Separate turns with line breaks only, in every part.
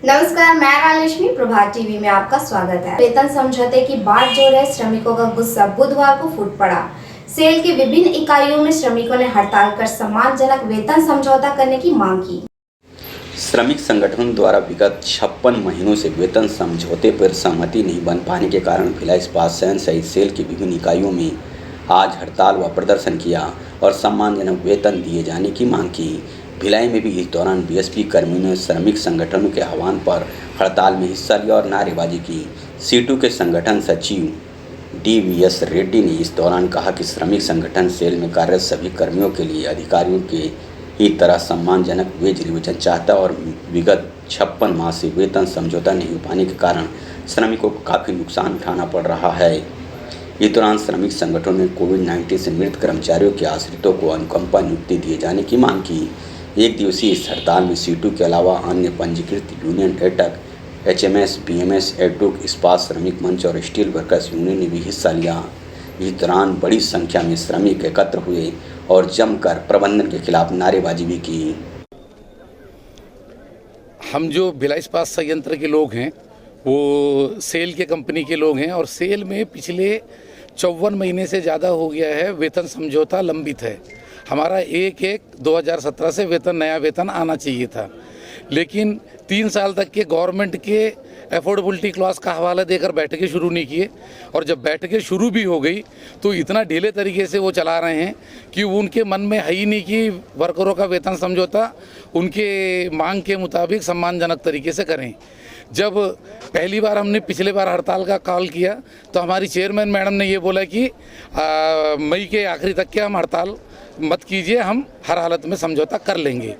नमस्कार, मैं राजलक्ष्मी प्रभात टीवी में आपका स्वागत है। वेतन समझौते की बात जो है, श्रमिकों का गुस्सा बुधवार को फूट पड़ा। सेल की विभिन्न इकाइयों में श्रमिकों ने हड़ताल कर सम्मानजनक वेतन समझौता करने की मांग की।
श्रमिक संगठनों द्वारा विगत 56 महीनों से वेतन समझौते पर सहमति नहीं बन पाने के कारण भिलाई इस्पात संयंत्र सहित सेल की विभिन्न इकाइयों में आज हड़ताल व प्रदर्शन किया और सम्मानजनक वेतन दिए जाने की मांग की। भिलाई में भी इस दौरान बीएसपी कर्मियों ने श्रमिक संगठनों के आह्वान पर हड़ताल में हिस्सा लिया और नारेबाजी की। सीटू के संगठन सचिव DVS रेड्डी ने इस दौरान कहा कि श्रमिक संगठन सेल में कार्यरत सभी कर्मियों के लिए अधिकारियों के ही तरह सम्मानजनक वेज रिविजन चाहता और विगत 56 माह से वेतन समझौता नहीं हो पाने के कारण श्रमिकों को काफ़ी नुकसान उठाना पड़ रहा है। इस दौरान श्रमिक संगठनों ने कोविड-19 से मृत कर्मचारियों के आश्रितों को अनुकंपा नियुक्ति दिए जाने की मांग की। एक दिवसीय इस हड़ताल में सीटू के अलावा अन्य पंजीकृत यूनियन एटक, HMS, BMS, एडुक, इस्पात श्रमिक मंच और स्टील वर्कर्स यूनियन ने भी हिस्सा लिया। इस दौरान बड़ी संख्या में श्रमिक एकत्र हुए और जमकर प्रबंधन के खिलाफ नारेबाजी भी की।
हम जो भिलाई इस्पात संयंत्र के लोग हैं वो सेल के कंपनी के लोग हैं और सेल में पिछले 54 महीने से ज़्यादा हो गया है वेतन समझौता लंबित है। हमारा 1/1/2017 से नया वेतन आना चाहिए था, लेकिन 3 साल तक के गवर्नमेंट के अफोर्डेबिलिटी क्लॉज का हवाला देकर बैठकें शुरू नहीं किए और जब बैठकें शुरू भी हो गई तो इतना ढीले तरीके से वो चला रहे हैं कि उनके मन में है ही नहीं कि वर्करों का वेतन समझौता उनके मांग के मुताबिक सम्मानजनक तरीके से करें। जब पहली बार हमने पिछले बार हड़ताल का कॉल किया तो हमारी चेयरमैन मैडम ने ये बोला कि मई के आखिरी तक के हम हड़ताल मत कीजिए, हम हर हालत में समझौता कर लेंगे।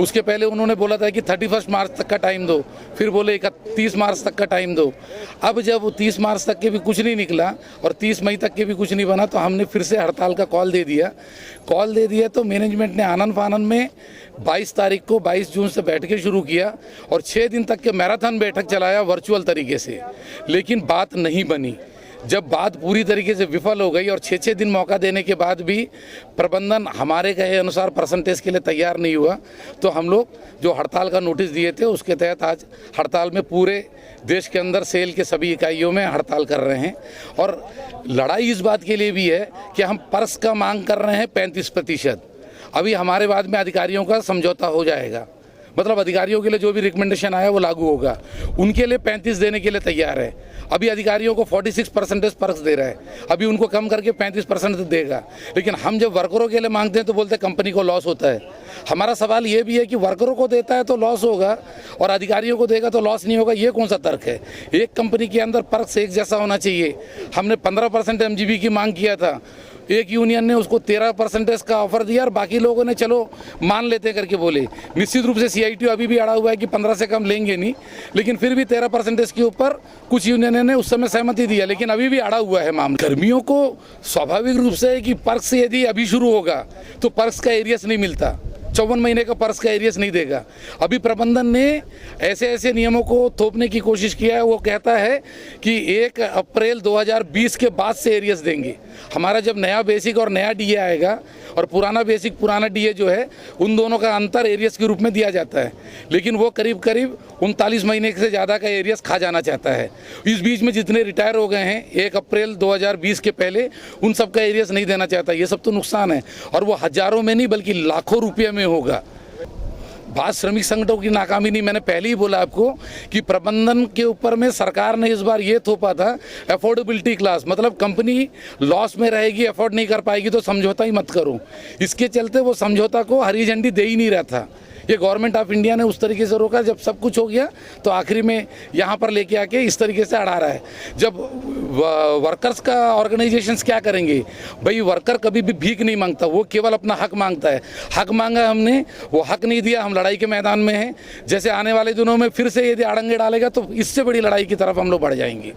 उसके पहले उन्होंने बोला था कि 31 मार्च तक का टाइम दो, फिर बोले 31 मार्च तक का टाइम दो। अब जब 30 मार्च तक के भी कुछ नहीं निकला और 30 मई तक के भी कुछ नहीं बना तो हमने फिर से हड़ताल का कॉल दे दिया तो मैनेजमेंट ने आनन फानन में 22 तारीख को 22 जून से बैठकें शुरू किया और 6 दिन तक के मैराथन बैठक चलाया वर्चुअल तरीके से, लेकिन बात नहीं बनी। जब बात पूरी तरीके से विफल हो गई और 6-6 दिन मौका देने के बाद भी प्रबंधन हमारे कहे अनुसार परसेंटेज के लिए तैयार नहीं हुआ तो हम लोग जो हड़ताल का नोटिस दिए थे उसके तहत आज हड़ताल में पूरे देश के अंदर सेल के सभी इकाइयों में हड़ताल कर रहे हैं। और लड़ाई इस बात के लिए भी है कि हम पर्स का मांग कर रहे हैं 35%। अभी हमारे बाद में अधिकारियों का समझौता हो जाएगा, मतलब अधिकारियों के लिए जो भी रिकमेंडेशन आया वो लागू होगा, उनके लिए 35 देने के लिए तैयार है। अभी अधिकारियों को 46% पर्स दे रहा है, अभी उनको कम करके 35% देगा, लेकिन हम जब वर्करों के लिए मांगते हैं तो बोलते हैं कंपनी को लॉस होता है। हमारा सवाल ये भी है कि वर्करों को देता है तो लॉस होगा और अधिकारियों को देगा तो लॉस नहीं होगा, ये कौन सा तर्क है? एक कंपनी के अंदर पर्स एक जैसा होना चाहिए। हमने 15% MGB की मांग किया था, एक यूनियन ने उसको 13% का ऑफर दिया और बाकी लोगों ने चलो मान लेते करके बोले। निश्चित रूप से CITU अभी भी अड़ा हुआ है कि 15 से कम लेंगे नहीं, लेकिन फिर भी 13% के ऊपर कुछ यूनियन ने उस समय सहमति दिया, लेकिन अभी भी अड़ा हुआ है मामला। कर्मियों को स्वाभाविक रूप से है कि पर्स यदि अभी शुरू होगा तो पर्स का एरियस नहीं मिलता, 54 महीने का पर्स का एरियस नहीं देगा। अभी प्रबंधन ने ऐसे नियमों को थोपने की कोशिश किया है। वो कहता है कि 1 अप्रैल 2020 के बाद से एरियस देंगे। हमारा जब नया बेसिक और नया DA आएगा और पुराना बेसिक पुराना DA जो है उन दोनों का अंतर एरियस के रूप में दिया जाता है, लेकिन वो करीब 39 महीने से ज़्यादा का एरियस खा जाना चाहता है। इस बीच में जितने रिटायर हो गए हैं 1 अप्रैल 2020 के पहले, उन सब का एरियस नहीं देना चाहता। ये सब तो नुकसान है और वो हज़ारों में नहीं बल्कि लाखों रुपये में होगा। बात श्रमिक संगठनों की नाकामी नहीं, मैंने पहले ही बोला आपको कि प्रबंधन के ऊपर में सरकार ने इस बार ये थोपा था अफोर्डेबिलिटी क्लास, मतलब कंपनी लॉस में रहेगी, अफोर्ड नहीं कर पाएगी तो समझौता ही मत करो। इसके चलते वो समझौता को हरी झंडी दे ही नहीं रहा था। ये गवर्नमेंट ऑफ इंडिया ने उस तरीके से रोका, जब सब कुछ हो गया तो आखिरी में यहाँ पर लेके आके इस तरीके से अड़ा रहा है। जब वर्कर्स का ऑर्गेनाइजेशंस क्या करेंगे भाई? वर्कर कभी भी भीख नहीं मांगता, वो केवल अपना हक मांगता है। हक मांगा हमने, वो हक नहीं दिया, हम लड़ाई के मैदान में हैं। जैसे आने वाले दिनों में फिर से यदि अड़ंगे डालेगा तो इससे बड़ी लड़ाई की तरफ हम लोग बढ़ जाएंगे।